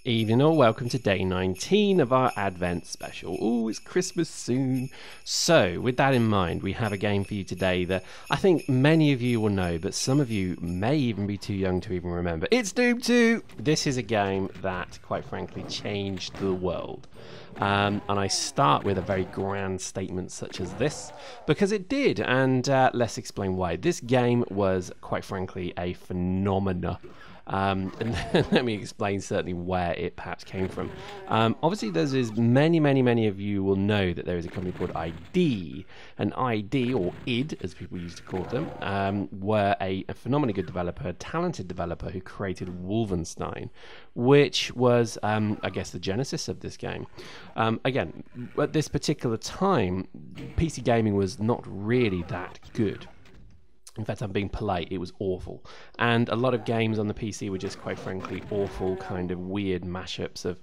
Evening all, welcome to day 19 of our Advent special. Oh, it's Christmas soon. So, with that in mind, we have a game for you today that I think many of you will know, but some of you may even be too young to even remember. It's Doom 2! This is a game that, quite frankly, changed the world. And I start with a very grand statement such as this, because it did, and let's explain why. This game was, quite frankly, a phenomena. And let me explain certainly where it perhaps came from. Obviously, there's many of you will know that there is a company called ID. And ID, or ID, as people used to call them, were a phenomenally good developer, a talented developer who created Wolfenstein, which was, I guess, the genesis of this game. Again, at this particular time, PC gaming was not really that good. In fact, I'm being polite, it was awful. And a lot of games on the PC were just, quite frankly, awful, kind of weird mashups of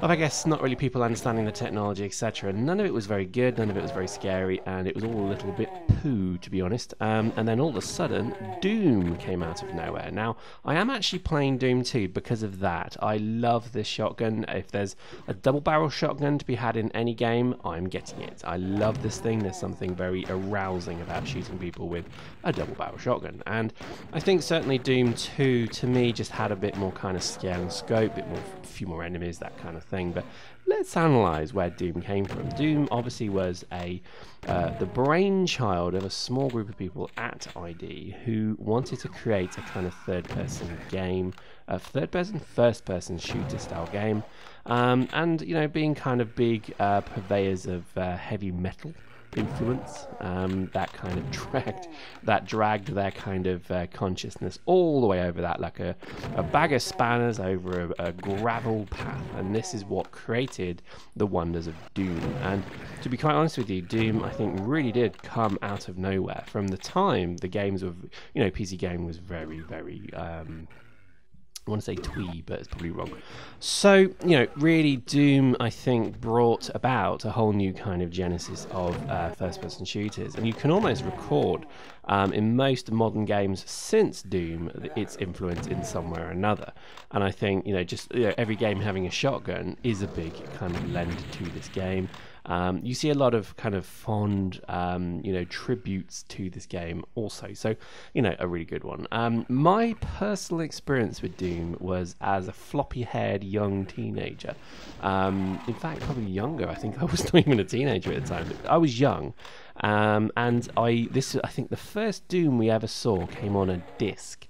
I guess, not really people understanding the technology, etc. None of it was very good, none of it was very scary, and it was all a little bit poo, to be honest. And then all of a sudden, Doom came out of nowhere. Now, I am actually playing Doom 2 because of that. I love this shotgun. If there's a double-barrel shotgun to be had in any game, I'm getting it. I love this thing. There's something very arousing about shooting people with a double-barrel shotgun. And I think certainly Doom 2, to me, just had a bit more kind of scale and scope, a few more enemies, that kind of thing. But let's analyze where Doom came from. Doom obviously was the brainchild of a small group of people at ID who wanted to create a kind of third-person game, a third-person, first-person shooter-style game, and you know, being kind of big purveyors of heavy metal influence, that kind of dragged their kind of consciousness all the way over that, like a bag of spanners over a gravel path. And this is what created the wonders of Doom. And to be quite honest with you, Doom, I think, really did come out of nowhere. From the time the games of, you know, PC game was very I want to say twee, but it's probably wrong. So, you know, really Doom, I think, brought about a whole new kind of genesis of first-person shooters. And you can almost record in most modern games since Doom its influence in some way or another. And I think, you know, just every game having a shotgun is a big kind of lend to this game. You see a lot of kind of fond, you know, tributes to this game also. So, you know, a really good one. My personal experience with Doom was as a floppy-haired young teenager. In fact, probably younger. I think I was not even a teenager at the time. But I was young. And I think the first Doom we ever saw came on a disc.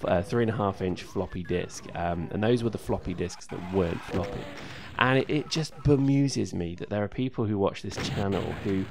3.5-inch floppy disk. And those were the floppy disks that weren't floppy. And it just bemuses me that there are people who watch this channel who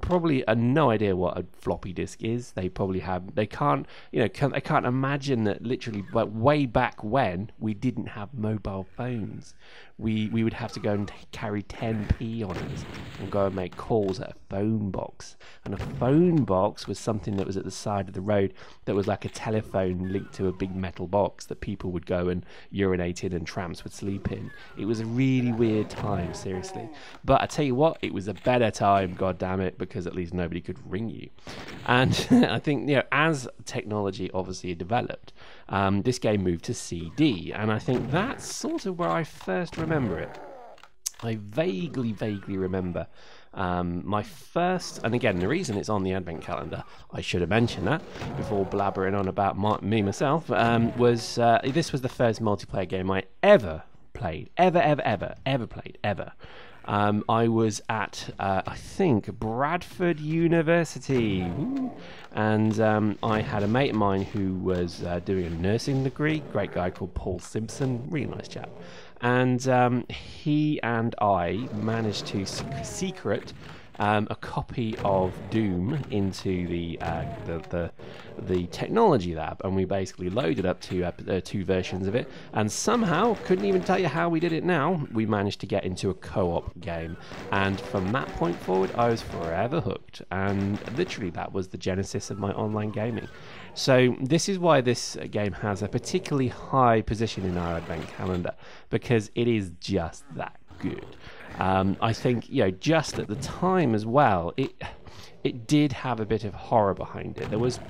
probably have no idea what a floppy disk is. They can't imagine that literally, but way back when we didn't have mobile phones, we would have to go and carry 10p on us and go and make calls at a phone box. And a phone box was something that was at the side of the road that was like a telephone linked to a big metal box that people would go and urinate in and tramps would sleep in. It was a really weird time, seriously. But I tell you what, it was a better time, god damn it, because at least nobody could ring you. And I think, you know, as technology obviously developed, this game moved to CD, and I think that's sort of where I first remember it. I vaguely remember my first, and again, the reason it's on the advent calendar, I should have mentioned that before blabbering on about myself, was this was the first multiplayer game I ever played, ever played. I was at, I think, Bradford University. Ooh. And I had a mate of mine who was doing a nursing degree, great guy called Paul Simpson, really nice chap. And he and I managed to secret a copy of Doom into the technology lab, and we basically loaded up two versions of it, and somehow, couldn't even tell you how we did it now, we managed to get into a co-op game. And from that point forward, I was forever hooked, and literally that was the genesis of my online gaming. So this is why this game has a particularly high position in our advent calendar, because it is just that good. I think, you know, just at the time as well, it did have a bit of horror behind it. There was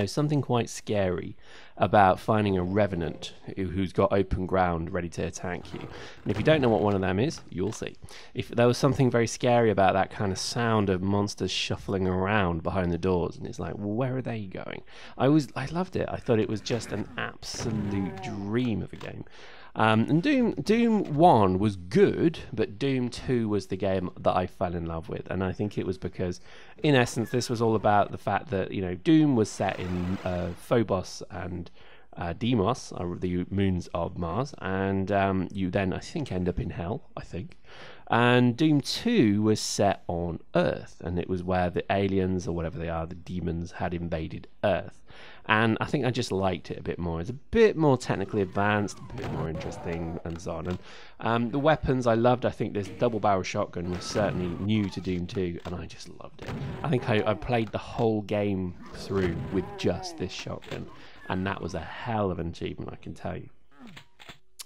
something quite scary about finding a revenant who's got open ground ready to attack you. And if you don't know what one of them is, you'll see. If there was something very scary about that kind of sound of monsters shuffling around behind the doors, and it's like, well, where are they going? I loved it. I thought it was just an absolute dream of a game. And Doom 1 was good, but Doom 2 was the game that I fell in love with. And I think it was because, in essence, this was all about the fact that, Doom was set in Phobos and Deimos, the moons of Mars. And you then, I think, end up in Hell, I think. And Doom 2 was set on Earth, and it was where the aliens, or whatever they are, the demons, had invaded Earth. And I think I just liked it a bit more. It's a bit more technically advanced, a bit more interesting, and so on. And the weapons I loved. I think this double-barrel shotgun was certainly new to Doom 2, and I just loved it. I think I played the whole game through with just this shotgun, and that was a hell of an achievement, I can tell you.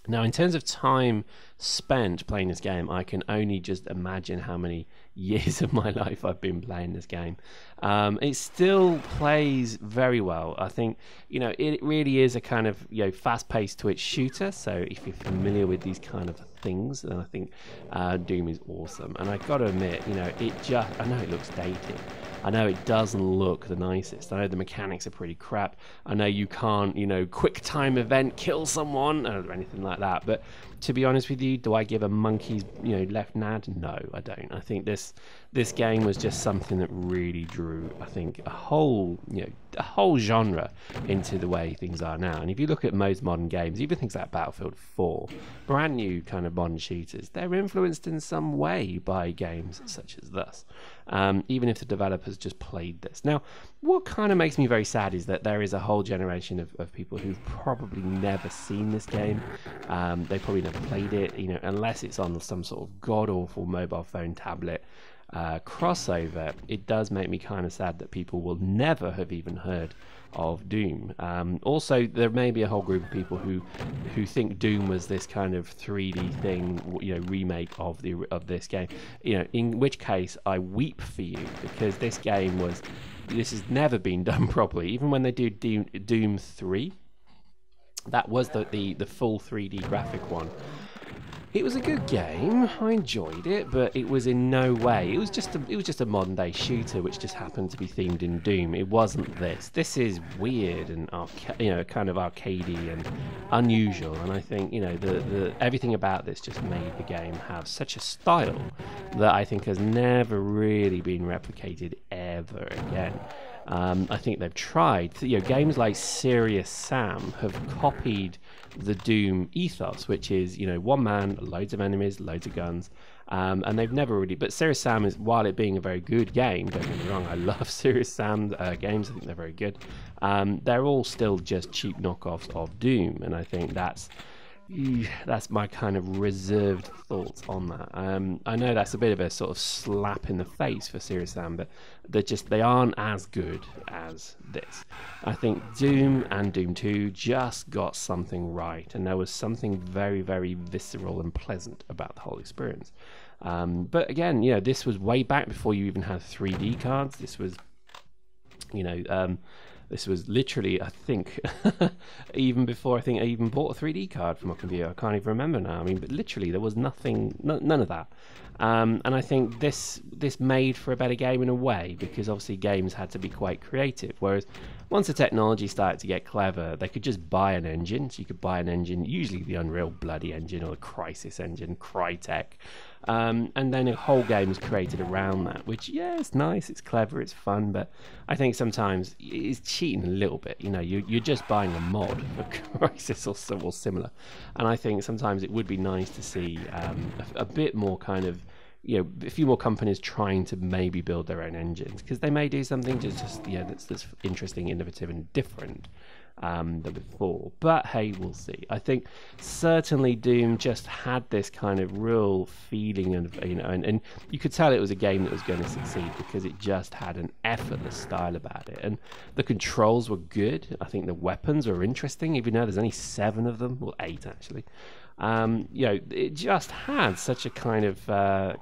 Now, in terms of time spent playing this game, I can only just imagine how many years of my life I've been playing this game. It still plays very well. I think, it really is a kind of, fast-paced twitch shooter. So if you're familiar with these kind of things, then I think Doom is awesome. And I've got to admit, I know it looks dated. I know it doesn't look the nicest. I know the mechanics are pretty crap. I know you can't, quick time event kill someone or anything like that. But to be honest with you, do I give a monkey's, left nad? No, I don't. I think this game was just something that really drew, I think, a whole genre into the way things are now. And if you look at most modern games, even things like Battlefield 4, brand new kind of modern shooters, they're influenced in some way by games such as this. Even if the developers just played this. Now, what kind of makes me very sad is that there is a whole generation of people who've probably never seen this game. They probably never played it, unless it's on some sort of god-awful mobile phone tablet crossover. It does make me kind of sad that people will never have even heard of Doom. Also, there may be a whole group of people who think Doom was this kind of 3D thing, remake of this game. In which case I weep for you, because this has never been done properly. Even when they do Doom 3, that was the full 3D graphic one. It was a good game. I enjoyed it, but it was in no way. It was just a modern day shooter, which just happened to be themed in Doom. It wasn't this. This is weird and kind of arcadey and unusual. And I think the everything about this just made the game have such a style that I think has never really been replicated ever again. I think they've tried. Games like Serious Sam have copied the Doom ethos, which is one man, loads of enemies, loads of guns, and they've never really. But Serious Sam is, while it being a very good game, don't get me wrong, I love Serious Sam games. I think they're very good. They're all still just cheap knockoffs of Doom, and I think that's my kind of reserved thoughts on that. I know that's a bit of a sort of slap in the face for Serious Sam, but they aren't as good as this. I think Doom and Doom 2 just got something right, and there was something very, very visceral and pleasant about the whole experience. But again, this was way back before you even had 3D cards. This was, this was literally, I think, even before I even bought a 3D card for my computer. I can't even remember now. But literally, there was none of that. And I think this made for a better game in a way, because obviously games had to be quite creative. Whereas once the technology started to get clever, they could just buy an engine. So you could buy an engine, usually the Unreal Bloody engine or the Crysis engine, Crytek. And then a whole game is created around that, which, it's nice, it's clever, it's fun, but I think sometimes it's cheating a little bit. You're just buying a mod for Crysis or similar. And I think sometimes it would be nice to see a bit more kind of, a few more companies trying to maybe build their own engines, because they may do something that's interesting, innovative, and different than before. But hey, we'll see. I think certainly Doom just had this kind of real feeling of, and you could tell it was a game that was going to succeed because it just had an effortless style about it, and the controls were good. I think the weapons were interesting, even though there's only 7 of them, well 8 actually. You know, it just had such a kind of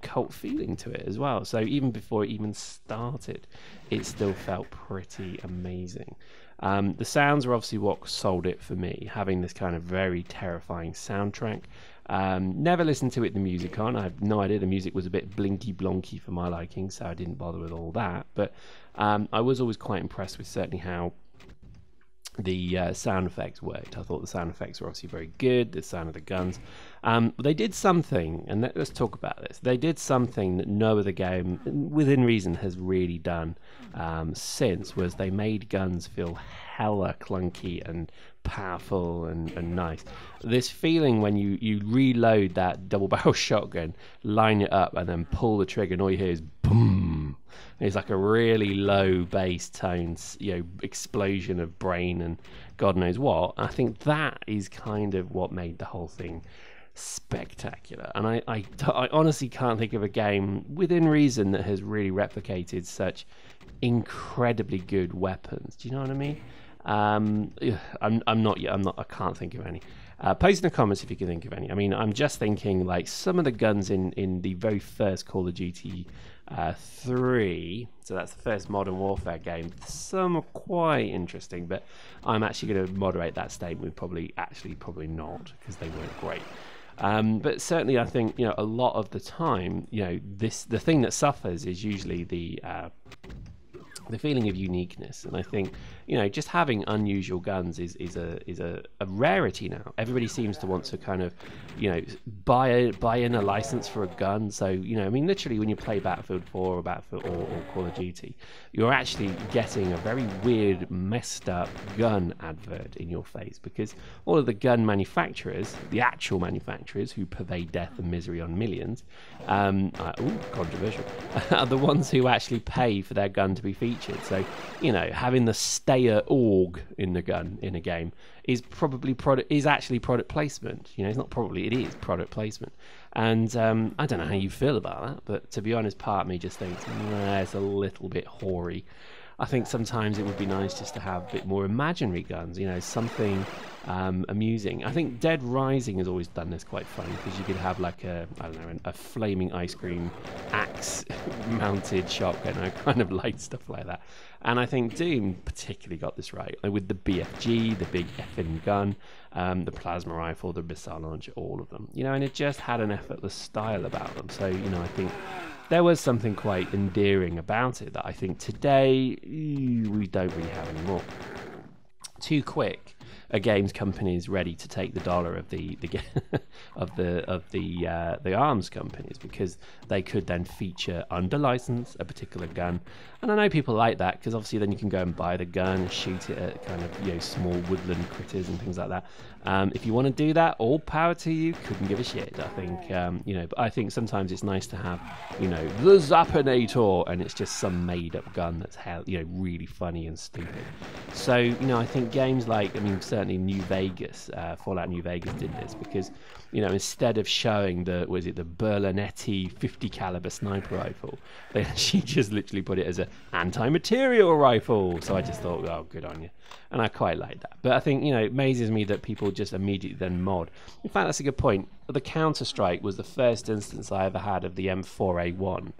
cult feeling to it as well. So even before it even started, it still felt pretty amazing. The sounds were obviously what sold it for me, having this kind of very terrifying soundtrack. Never listened to it, the music on. I have no idea. The music was a bit blinky blonky for my liking, so I didn't bother with all that. But I was always quite impressed with certainly how the sound effects worked. I thought the sound effects were obviously very good, the sound of the guns. They did something, and let's talk about this. They did something that no other game, within reason, has really done since, was they made guns feel hella clunky and powerful and nice. This feeling when you reload that double barrel shotgun, line it up, and then pull the trigger, and all you hear is boom. It's like a really low bass tones, you know, explosion of brain and God knows what. I think that is kind of what made the whole thing spectacular. And I honestly can't think of a game within reason that has really replicated such incredibly good weapons. Do you know what I mean? I can't think of any. Post in the comments if you can think of any. I mean, I'm just thinking like some of the guns in the very first Call of Duty 3, so that's the first Modern Warfare game. Some are quite interesting, but I'm actually going to moderate that statement. Probably not, because they weren't great. But certainly, I think, you know, a lot of the time, you know, the thing that suffers is usually the feeling of uniqueness. And I think, you know, just having unusual guns is a rarity now. Everybody seems to want to kind of, you know, buy in a license for a gun. So, you know, I mean, literally when you play Battlefield 4 or Battlefield or Call of Duty, you're actually getting a very weird, messed up gun advert in your face, because all of the gun manufacturers, the actual manufacturers who purvey death and misery on millions, controversial, are the ones who actually pay for their gun to be featured. So, you know, having the Stayer AUG in the gun in a game is actually product placement. You know, it's not probably, it is product placement. And I don't know how you feel about that, but to be honest, part of me just thinks, it's a little bit hoary. I think sometimes it would be nice just to have a bit more imaginary guns, you know, something amusing. I think Dead Rising has always done this quite funny, because you could have like a flaming ice cream axe mounted shotgun. I kind of like stuff like that. And I think Doom particularly got this right, like with the BFG, the big effing gun, the plasma rifle, the missile launcher, all of them, you know, and it just had an effortless style about them. So, you know, I think there was something quite endearing about it that I think today we don't really have anymore. Too quick are games companies ready to take the dollar of the arms companies, because they could then feature under license a particular gun. And I know people like that, because obviously then you can go and buy the gun and shoot it at kind of, you know, small woodland critters and things like that. If you want to do that, all power to you. Couldn't give a shit. I think you know, but I think sometimes it's nice to have, you know, the Zappinator, and it's just some made up gun that's really funny and stupid. So, you know, I think games like, I mean, certainly New Vegas, Fallout New Vegas did this, because, you know, instead of showing the Berlinetti 50 caliber sniper rifle, they actually just literally put it as an anti-material rifle. So I just thought, oh, good on you. And I quite like that. But I think, you know, it amazes me that people just immediately then mod. In fact, that's a good point. The Counter-Strike was the first instance I ever had of the M4A1,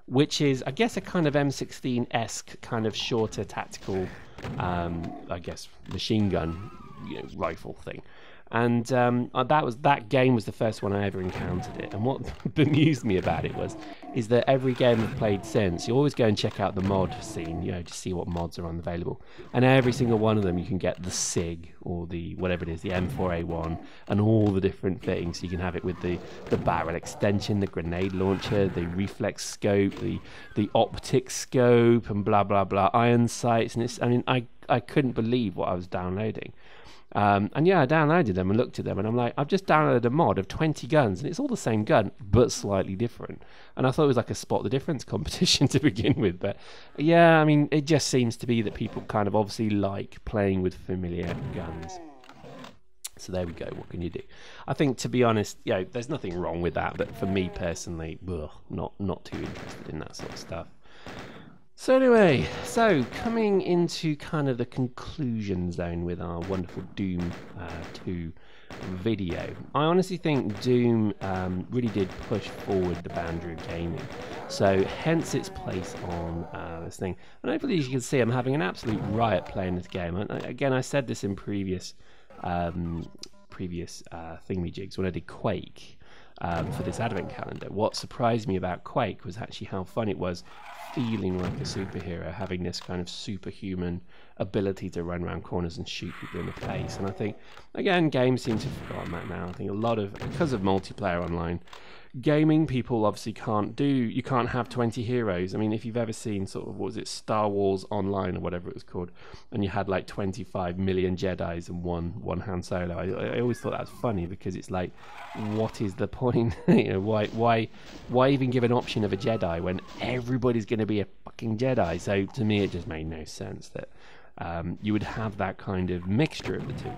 which is, I guess, a kind of M16-esque kind of shorter tactical, I guess, machine gun, you know, rifle thing. And that game was the first one I ever encountered it. And what bemused me about it is that every game I've played since, you always go and check out the mod scene, you know, to see what mods are available. And every single one of them, you can get the SIG or the whatever it is, the M4A1, and all the different fittings. So you can have it with the barrel extension, the grenade launcher, the reflex scope, the optic scope, and blah blah blah, iron sights. And it's, I mean, I couldn't believe what I was downloading. And yeah, I downloaded them and looked at them, and I'm like, I've just downloaded a mod of 20 guns, and it's all the same gun, but slightly different. And I thought it was like a spot the difference competition to begin with. But yeah, I mean, it just seems to be that people kind of obviously like playing with familiar guns. So there we go. What can you do? I think, to be honest, you know, there's nothing wrong with that. But for me personally, not too interested in that sort of stuff. So anyway, so coming into kind of the conclusion zone with our wonderful Doom 2 video, I honestly think Doom really did push forward the boundary of gaming. So hence its place on this thing. And hopefully, as you can see, I'm having an absolute riot playing this game. And again, I said this in previous thingamajigs when I did Quake. For this advent calendar. What surprised me about Quake was actually how fun it was feeling like a superhero, having this kind of superhuman ability to run around corners and shoot people in the face. And I think, again, games seem to have forgotten that now. I think a lot of, because of multiplayer online, gaming people obviously you can't have 20 heroes. I mean, if you've ever seen sort of, what was it, Star Wars Online or whatever it was called, and you had like 25 million Jedis and one Han Solo, I always thought that was funny, because it's like, what is the point? You know, why even give an option of a Jedi when everybody's going to be a fucking Jedi? So to me, it just made no sense that you would have that kind of mixture of the two.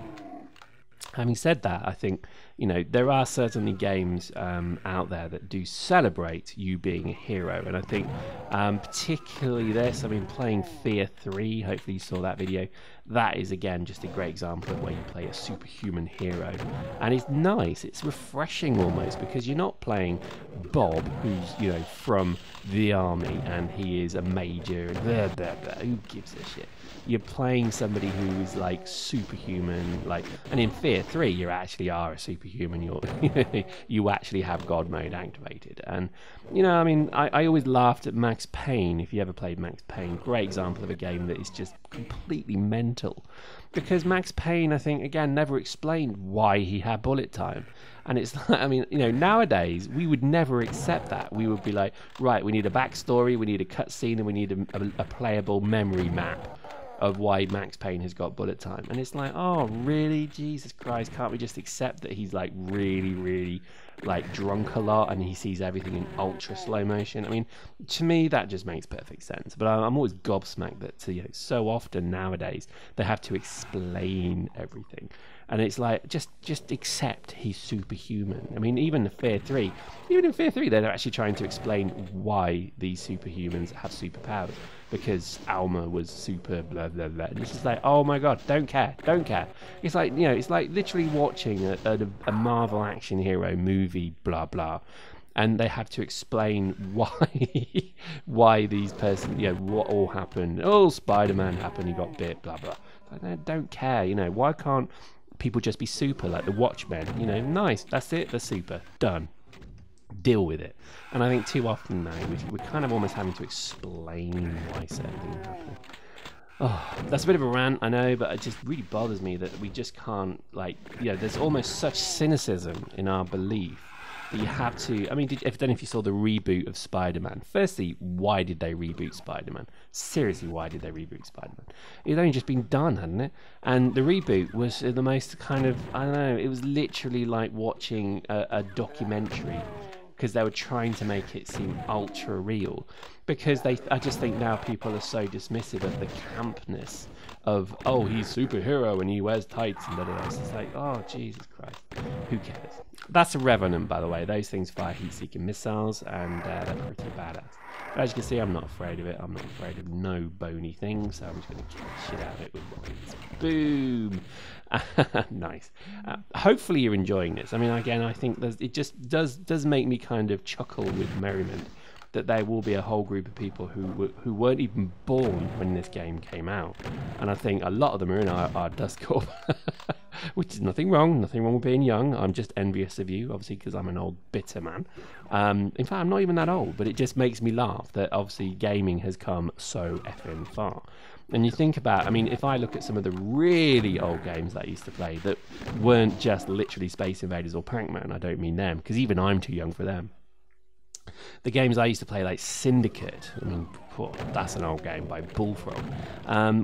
Having said that, I think, you know, there are certainly games out there that do celebrate you being a hero, and I think particularly this, I mean, playing Fear 3, hopefully you saw that video, that is again just a great example of where you play a superhuman hero, and it's nice, it's refreshing almost, because you're not playing Bob, who's, you know, from the army and he is a major and blah, blah, blah. Who gives a shit? You're playing somebody who is like superhuman, like, and in Fear 3 you actually are a superhuman. You actually have God mode activated. And you know, I mean, I always laughed at Max Payne. If you ever played Max Payne, great example of a game that is just completely mental, because Max Payne, I think, again, never explained why he had bullet time. And it's like, I mean, you know, nowadays we would never accept that. We would be like, right, we need a backstory, we need a cutscene, and we need a playable memory map of why Max Payne has got bullet time. And it's like, oh really, Jesus Christ, can't we just accept that he's like really like drunk a lot and he sees everything in ultra slow motion? I mean, to me that just makes perfect sense, but I'm always gobsmacked that, you know, so often nowadays they have to explain everything. And it's like, just accept he's superhuman. I mean, even in Fear 3, they're actually trying to explain why these superhumans have superpowers, because Alma was super blah blah blah. And it's just like, oh my god, don't care. It's like, you know, it's like literally watching a Marvel action hero movie, blah blah, and they have to explain why these persons, you know, what all happened. Oh, Spider-Man happened, he got bit, blah blah. Like, I don't care, you know. Why can't people just be super like the Watchmen? You know, nice, that's it, they're super, done. Deal with it. And I think too often now we're kind of almost having to explain why certain things happen. Oh, that's a bit of a rant, I know, but it just really bothers me that we just can't, like, you know, there's almost such cynicism in our belief that you have to. I mean, I don't know if you saw the reboot of Spider-Man. Firstly, why did they reboot Spider-Man? Seriously, why did they reboot Spider-Man? It had only just been done, hadn't it? And the reboot was the most kind of, I don't know, it was literally like watching a documentary, because they were trying to make it seem ultra real. Because I just think now people are so dismissive of the campness of, oh, he's superhero and he wears tights and da-da-da. It's like, oh, Jesus Christ, who cares? That's a Revenant, by the way. Those things fire heat-seeking missiles, and they're pretty badass. But as you can see, I'm not afraid of it. I'm not afraid of no bony things, so I'm just going to kill the shit out of it with rockets. Boom! Nice. Hopefully you're enjoying this. I mean, again, I think it just does make me kind of chuckle with merriment that there will be a whole group of people who weren't even born when this game came out. And I think a lot of them are in our Dust Corp, which is nothing wrong with being young. I'm just envious of you, obviously, because I'm an old bitter man. In fact, I'm not even that old, but it just makes me laugh that obviously gaming has come so effing far. And you think about, I mean, if I look at some of the really old games that I used to play that weren't just literally Space Invaders or Pac-Man, I don't mean them, because even I'm too young for them. The games I used to play, like Syndicate, I mean, that's an old game by Bullfrog,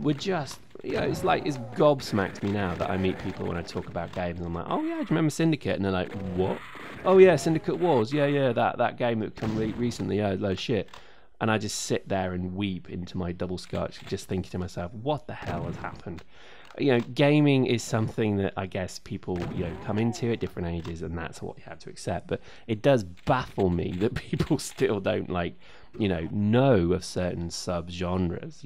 were just, you know, it's gobsmacked me now that I meet people when I talk about games. I'm like, oh yeah, do you remember Syndicate? And they're like, what? Oh yeah, Syndicate Wars, yeah, that game that came recently, yeah, load of shit. And I just sit there and weep into my double scotch, just thinking to myself, what the hell has happened? Gaming is something that I guess people, come into at different ages, and that's what you have to accept. But it does baffle me that people still don't know of certain sub-genres.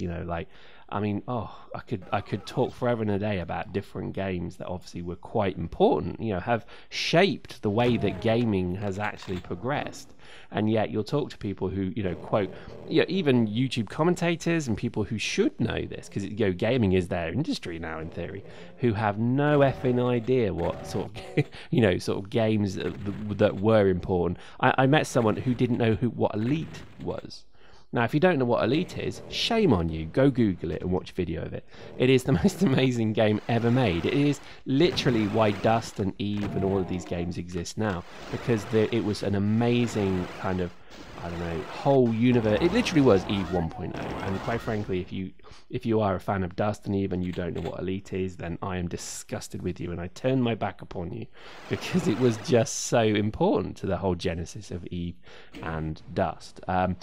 I could talk forever and a day about different games that obviously were quite important, have shaped the way that gaming has actually progressed. And yet you'll talk to people who, quote, even YouTube commentators and people who should know this, because, gaming is their industry now in theory, who have no effing idea what sort of, games that were important. I met someone who didn't know what Elite was. Now, if you don't know what Elite is, shame on you. Go Google it and watch a video of it. It is the most amazing game ever made. It is literally why Dust and Eve and all of these games exist now, because it was an amazing kind of, whole universe. It literally was Eve 1.0. And quite frankly, if you are a fan of Dust and Eve and you don't know what Elite is, then I am disgusted with you and I turn my back upon you, because it was just so important to the whole genesis of Eve and Dust. And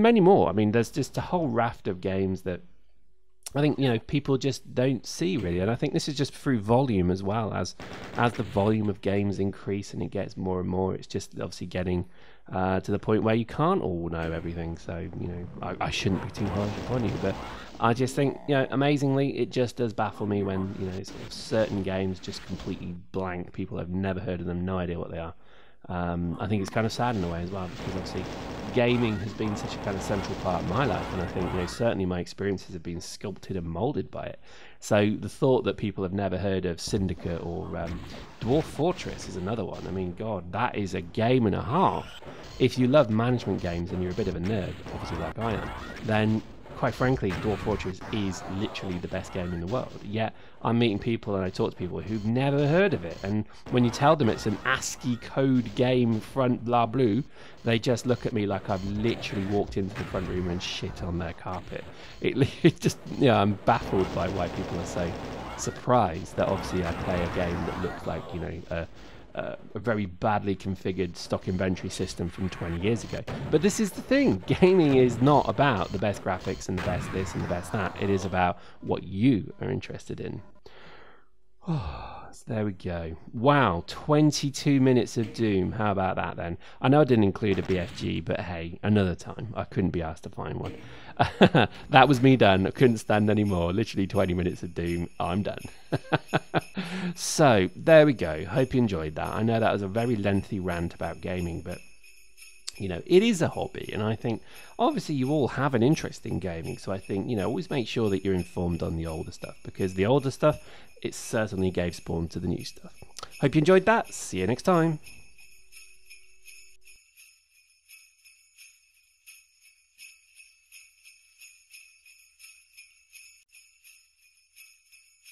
many more. I mean, there's just a whole raft of games that I think people just don't see really, and I think this is just through volume as well. As the volume of games increase and it gets more and more, it's just obviously getting to the point where you can't all know everything. So I shouldn't be too harsh upon you, but I just think amazingly, it just does baffle me when sort of certain games just completely blank. People have never heard of them, no idea what they are. I think it's kind of sad in a way as well, because obviously gaming has been such a kind of central part of my life, and I think certainly my experiences have been sculpted and molded by it. So the thought that people have never heard of Syndicate or Dwarf Fortress is another one. I mean, God, that is a game and a half. If you love management games and you're a bit of a nerd, obviously like I am, then quite frankly, Dwarf Fortress is literally the best game in the world. Yet I'm meeting people and I talk to people who've never heard of it. And when you tell them it's an ASCII code game, front blah blue, they just look at me like I've literally walked into the front room and shit on their carpet. It just, I'm baffled by why people are so surprised that obviously I play a game that looks like, a very badly configured stock inventory system from 20 years ago. But this is the thing, gaming is not about the best graphics and the best this and the best that. It is about what you are interested in. So there we go. Wow, 22 minutes of Doom. How about that then? I know I didn't include a BFG, but hey, another time. I couldn't be asked to find one. That was me done. I couldn't stand anymore. Literally 20 minutes of Doom. I'm done. So there we go. Hope you enjoyed that. I know that was a very lengthy rant about gaming, but it is a hobby, and I think obviously you all have an interest in gaming, so I think always make sure that you're informed on the older stuff, because the older stuff, it certainly gave spawn to the new stuff. Hope you enjoyed that. See you next time.